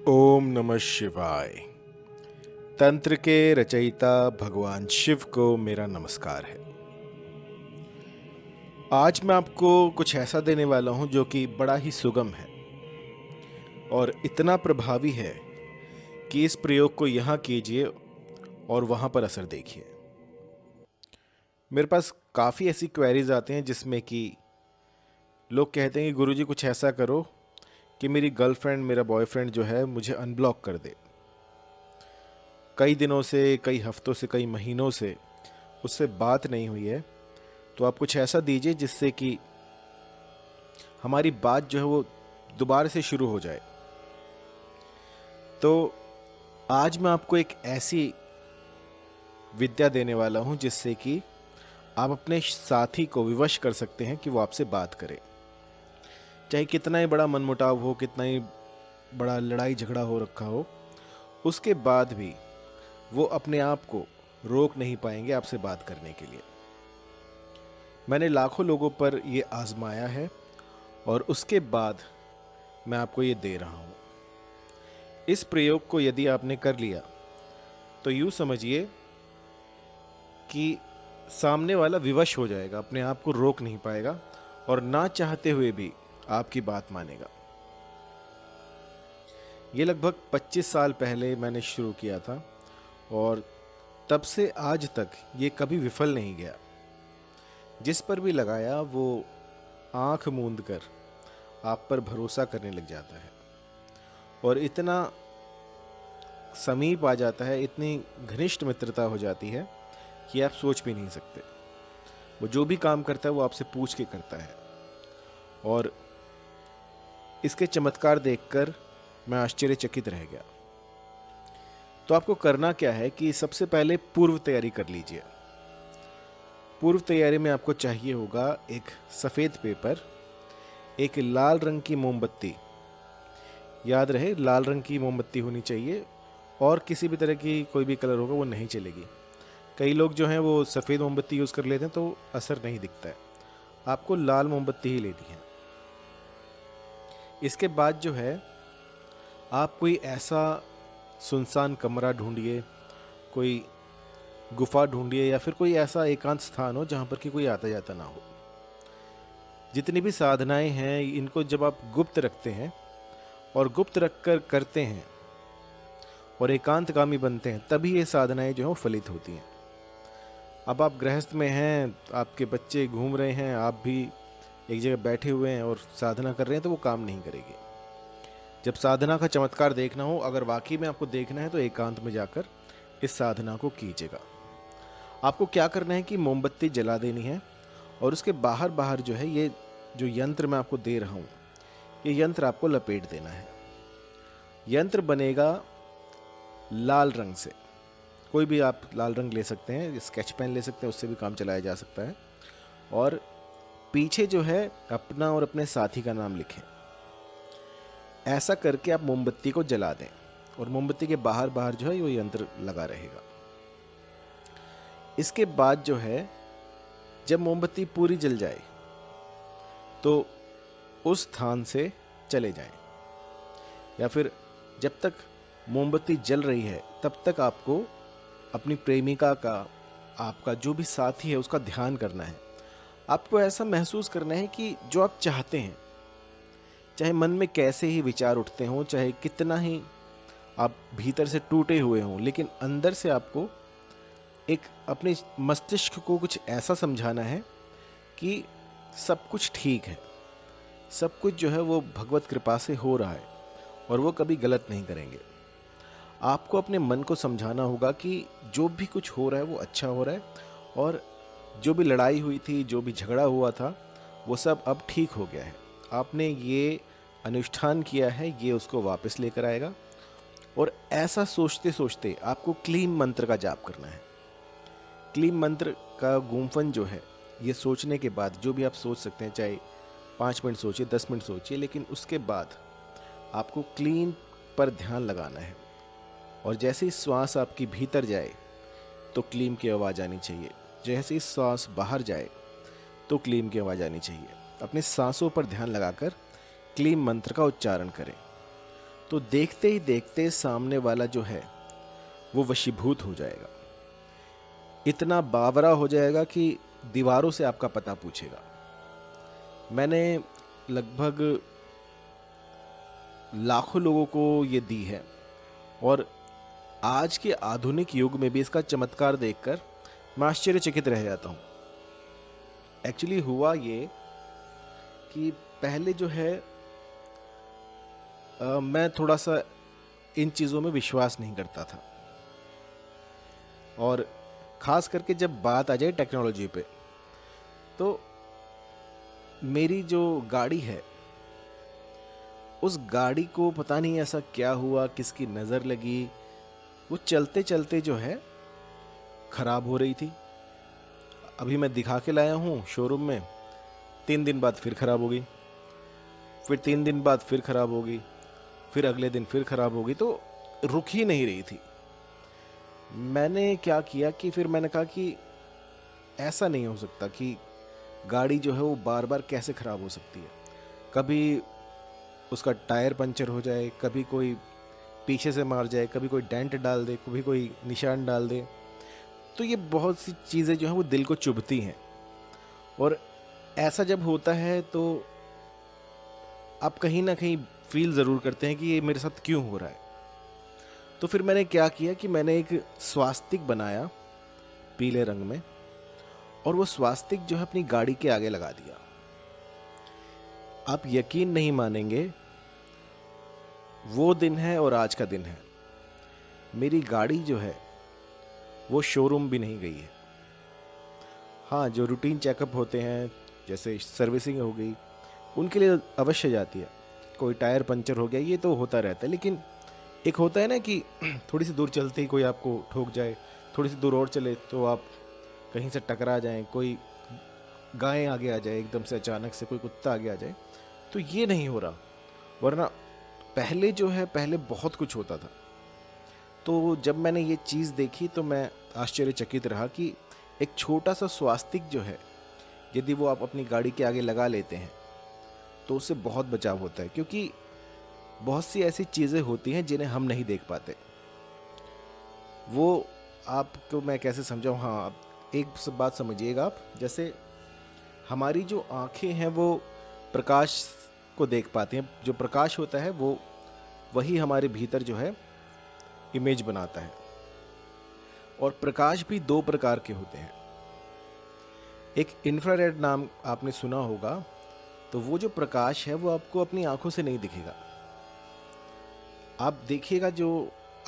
ओम नमः शिवाय। तंत्र के रचयिता भगवान शिव को मेरा नमस्कार है। आज मैं आपको कुछ ऐसा देने वाला हूं जो कि बड़ा ही सुगम है और इतना प्रभावी है कि इस प्रयोग को यहां कीजिए और वहां पर असर देखिए। मेरे पास काफ़ी ऐसी क्वेरीज आते हैं जिसमें कि लोग कहते हैं कि गुरुजी कुछ ऐसा करो कि मेरी गर्लफ्रेंड मेरा बॉयफ्रेंड जो है मुझे अनब्लॉक कर दे। कई दिनों से, कई हफ्तों से, कई महीनों से उससे बात नहीं हुई है, तो आप कुछ ऐसा दीजिए जिससे कि हमारी बात जो है वो दोबारा से शुरू हो जाए। तो आज मैं आपको एक ऐसी विद्या देने वाला हूं जिससे कि आप अपने साथी को विवश कर सकते हैं कि वो आपसे बात करे। चाहे कितना ही बड़ा मनमुटाव हो, कितना ही बड़ा लड़ाई झगड़ा हो रखा हो, उसके बाद भी वो अपने आप को रोक नहीं पाएंगे आपसे बात करने के लिए। मैंने लाखों लोगों पर ये आजमाया है और उसके बाद मैं आपको ये दे रहा हूँ। इस प्रयोग को यदि आपने कर लिया तो यूँ समझिए कि सामने वाला विवश हो जाएगा, अपने आप को रोक नहीं पाएगा और ना चाहते हुए भी आपकी बात मानेगा। ये लगभग 25 साल पहले मैंने शुरू किया था और तब से आज तक ये कभी विफल नहीं गया। जिस पर भी लगाया वो आंख मूंद कर आप पर भरोसा करने लग जाता है और इतना समीप आ जाता है, इतनी घनिष्ठ मित्रता हो जाती है कि आप सोच भी नहीं सकते। वो जो भी काम करता है वो आपसे पूछ के करता है और इसके चमत्कार देखकर मैं आश्चर्यचकित रह गया। तो आपको करना क्या है कि सबसे पहले पूर्व तैयारी कर लीजिए। पूर्व तैयारी में आपको चाहिए होगा एक सफ़ेद पेपर, एक लाल रंग की मोमबत्ती। याद रहे, लाल रंग की मोमबत्ती होनी चाहिए और किसी भी तरह की कोई भी कलर होगा वो नहीं चलेगी। कई लोग जो हैं वो सफ़ेद मोमबत्ती यूज़ कर लेते हैं तो असर नहीं दिखता है। आपको लाल मोमबत्ती ही लेनी है। इसके बाद जो है आप कोई ऐसा सुनसान कमरा ढूंढिए, कोई गुफा ढूंढिए या फिर कोई ऐसा एकांत स्थान हो जहाँ पर कि कोई आता जाता ना हो। जितनी भी साधनाएं हैं इनको जब आप गुप्त रखते हैं और गुप्त रख कर करते हैं और एकांतगामी बनते हैं तभी ये साधनाएं जो हैं वो फलित होती हैं। अब आप गृहस्थ में हैं, आपके बच्चे घूम रहे हैं, आप भी एक जगह बैठे हुए हैं और साधना कर रहे हैं तो वो काम नहीं करेगी। जब साधना का चमत्कार देखना हो, अगर वाकई में आपको देखना है तो एकांत में जाकर इस साधना को कीजिएगा। आपको क्या करना है कि मोमबत्ती जला देनी है और उसके बाहर बाहर जो है ये जो यंत्र मैं आपको दे रहा हूँ ये यंत्र आपको लपेट देना है। यंत्र बनेगा लाल रंग से। कोई भी आप लाल रंग ले सकते हैं, स्केच पेन ले सकते हैं, उससे भी काम चलाया जा सकता है। और पीछे जो है अपना और अपने साथी का नाम लिखें। ऐसा करके आप मोमबत्ती को जला दें और मोमबत्ती के बाहर बाहर जो है वो यंत्र लगा रहेगा। इसके बाद जो है जब मोमबत्ती पूरी जल जाए तो उस स्थान से चले जाएं, या फिर जब तक मोमबत्ती जल रही है तब तक आपको अपनी प्रेमिका का, आपका जो भी साथी है उसका ध्यान करना है। आपको ऐसा महसूस करना है कि जो आप चाहते हैं, चाहे मन में कैसे ही विचार उठते हों, चाहे कितना ही आप भीतर से टूटे हुए हों, लेकिन अंदर से आपको एक अपने मस्तिष्क को कुछ ऐसा समझाना है कि सब कुछ ठीक है, सब कुछ जो है वो भगवत कृपा से हो रहा है और वो कभी गलत नहीं करेंगे। आपको अपने मन को समझाना होगा कि जो भी कुछ हो रहा है वो अच्छा हो रहा है और जो भी लड़ाई हुई थी, जो भी झगड़ा हुआ था, वो सब अब ठीक हो गया है। आपने ये अनुष्ठान किया है, ये उसको वापस लेकर आएगा। और ऐसा सोचते सोचते आपको क्लीम मंत्र का जाप करना है। क्लीम मंत्र का गुम्फन जो है, ये सोचने के बाद जो भी आप सोच सकते हैं, चाहे 5 मिनट सोचिए, 10 मिनट सोचिए, लेकिन उसके बाद आपको क्लीम पर ध्यान लगाना है। और जैसे ही श्वास आपकी भीतर जाए तो क्लीम की आवाज़ आनी चाहिए, जैसे ही श्वास बाहर जाए तो क्लीम की आवाज़ आनी चाहिए। अपने सांसों पर ध्यान लगाकर क्लीम मंत्र का उच्चारण करें तो देखते ही देखते सामने वाला जो है वो वशीभूत हो जाएगा, इतना बावरा हो जाएगा कि दीवारों से आपका पता पूछेगा। मैंने लगभग लाखों लोगों को ये दी है, और आज के आधुनिक युग में भी इसका चमत्कार देखकर मैं आश्चर्यचकित रह जाता हूँ। एक्चुअली हुआ ये कि पहले जो है मैं थोड़ा सा इन चीज़ों में विश्वास नहीं करता था, और ख़ास करके जब बात आ जाए टेक्नोलॉजी पे, तो मेरी जो गाड़ी है उस गाड़ी को पता नहीं ऐसा क्या हुआ, किसकी नज़र लगी, वो चलते चलते जो है ख़राब हो रही थी। अभी मैं दिखा के लाया हूँ शोरूम में, 3 दिन बाद फिर ख़राब हो गई, फिर 3 दिन बाद फिर ख़राब हो गई, फिर अगले दिन फिर ख़राब हो गई, तो रुक ही नहीं रही थी। मैंने क्या किया कि फिर मैंने कहा कि ऐसा नहीं हो सकता कि गाड़ी जो है वो बार बार कैसे ख़राब हो सकती है। कभी उसका टायर पंचर हो जाए, कभी कोई पीछे से मार जाए, कभी कोई डेंट डाल दे, कभी कोई निशान डाल दे, तो ये बहुत सी चीज़ें जो हैं वो दिल को चुभती हैं। और ऐसा जब होता है तो आप कहीं ना कहीं फील ज़रूर करते हैं कि ये मेरे साथ क्यों हो रहा है। तो फिर मैंने क्या किया कि मैंने एक स्वास्तिक बनाया पीले रंग में, और वो स्वास्तिक जो है अपनी गाड़ी के आगे लगा दिया। आप यकीन नहीं मानेंगे, वो दिन है और आज का दिन है, मेरी गाड़ी जो है वो शोरूम भी नहीं गई है। हाँ, जो रूटीन चेकअप होते हैं जैसे सर्विसिंग हो गई, उनके लिए अवश्य जाती है। कोई टायर पंचर हो गया, ये तो होता रहता है, लेकिन एक होता है ना कि थोड़ी सी दूर चलते ही कोई आपको ठोक जाए, थोड़ी सी दूर और चले तो आप कहीं से टकरा जाएं, कोई गाय आगे आ जाए एकदम से, अचानक से कोई कुत्ता आगे आ जाए, तो ये नहीं हो रहा। वरना पहले जो है, पहले बहुत कुछ होता था। तो जब मैंने ये चीज़ देखी तो मैं आश्चर्यचकित रहा कि एक छोटा सा स्वास्तिक जो है, यदि वो आप अपनी गाड़ी के आगे लगा लेते हैं तो उससे बहुत बचाव होता है, क्योंकि बहुत सी ऐसी चीज़ें होती हैं जिन्हें हम नहीं देख पाते। वो आपको मैं कैसे समझाऊँ, हाँ, आप एक बात समझिएगा। आप जैसे हमारी जो आँखें हैं वो प्रकाश को देख पाती हैं, जो प्रकाश होता है वो वही हमारे भीतर जो है इमेज बनाता है। और प्रकाश भी 2 प्रकार के होते हैं। एक इंफ्रारेड नाम आपने सुना होगा, तो वो जो प्रकाश है वो आपको अपनी आंखों से नहीं दिखेगा। आप देखिएगा जो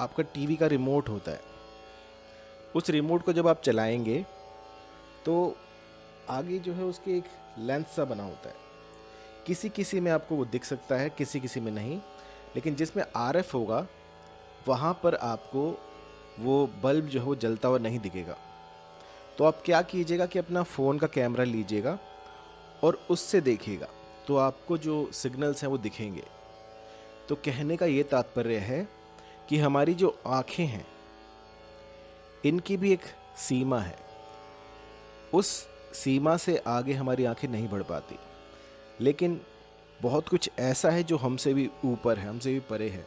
आपका टीवी का रिमोट होता है, उस रिमोट को जब आप चलाएंगे तो आगे जो है उसके एक लेंस सा बना होता है। किसी किसी में आपको वो दिख सकता है, किसी किसी में नहीं, लेकिन जिसमें आरएफ होगा वहाँ पर आपको वो बल्ब जो है वो जलता हुआ नहीं दिखेगा। तो आप क्या कीजिएगा कि अपना फ़ोन का कैमरा लीजिएगा और उससे देखिएगा, तो आपको जो सिग्नल्स हैं वो दिखेंगे। तो कहने का ये तात्पर्य है कि हमारी जो आँखें हैं इनकी भी एक सीमा है, उस सीमा से आगे हमारी आँखें नहीं बढ़ पाती। लेकिन बहुत कुछ ऐसा है जो हमसे भी ऊपर है, हमसे भी परे है।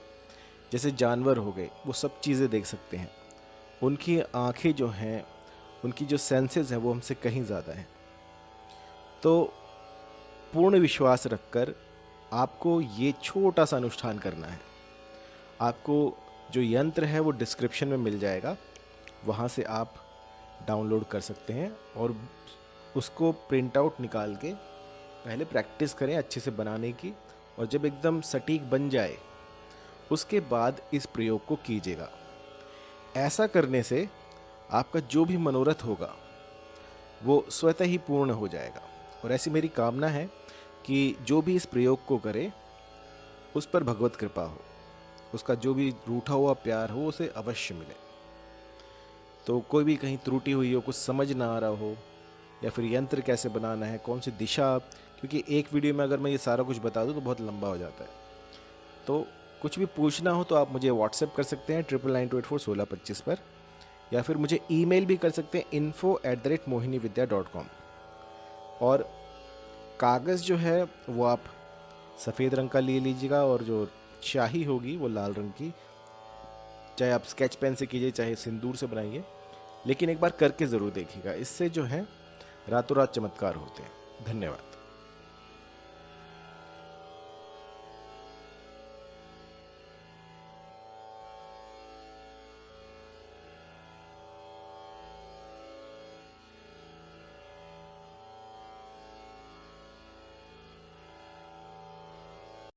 जैसे जानवर हो गए, वो सब चीज़ें देख सकते हैं, उनकी आँखें जो हैं, उनकी जो सेंसेस हैं वो हमसे कहीं ज़्यादा हैं। तो पूर्ण विश्वास रखकर आपको ये छोटा सा अनुष्ठान करना है। आपको जो यंत्र है वो डिस्क्रिप्शन में मिल जाएगा, वहाँ से आप डाउनलोड कर सकते हैं और उसको प्रिंट आउट निकाल के पहले प्रैक्टिस करें अच्छे से बनाने की, और जब एकदम सटीक बन जाए उसके बाद इस प्रयोग को कीजिएगा। ऐसा करने से आपका जो भी मनोरथ होगा वो स्वतः ही पूर्ण हो जाएगा। और ऐसी मेरी कामना है कि जो भी इस प्रयोग को करे उस पर भगवत कृपा हो, उसका जो भी रूठा हुआ प्यार हो उसे अवश्य मिले। तो कोई भी कहीं त्रुटि हुई हो, कुछ समझ ना आ रहा हो, या फिर यंत्र कैसे बनाना है, कौन सी दिशा, क्योंकि एक वीडियो में अगर मैं ये सारा कुछ बता दूँ तो बहुत लंबा हो जाता है। तो कुछ भी पूछना हो तो आप मुझे व्हाट्सएप कर सकते हैं 9992841625 पर, या फिर मुझे ईमेल भी कर सकते हैं info@mohinividya.com। और कागज़ जो है वो आप सफ़ेद रंग का ले लीजिएगा, और जो स्याही होगी वो लाल रंग की, चाहे आप स्केच पेन से कीजिए चाहे सिंदूर से बनाइए, लेकिन एक बार करके ज़रूर देखिएगा। इससे जो है रातों रात चमत्कार होते हैं। धन्यवाद।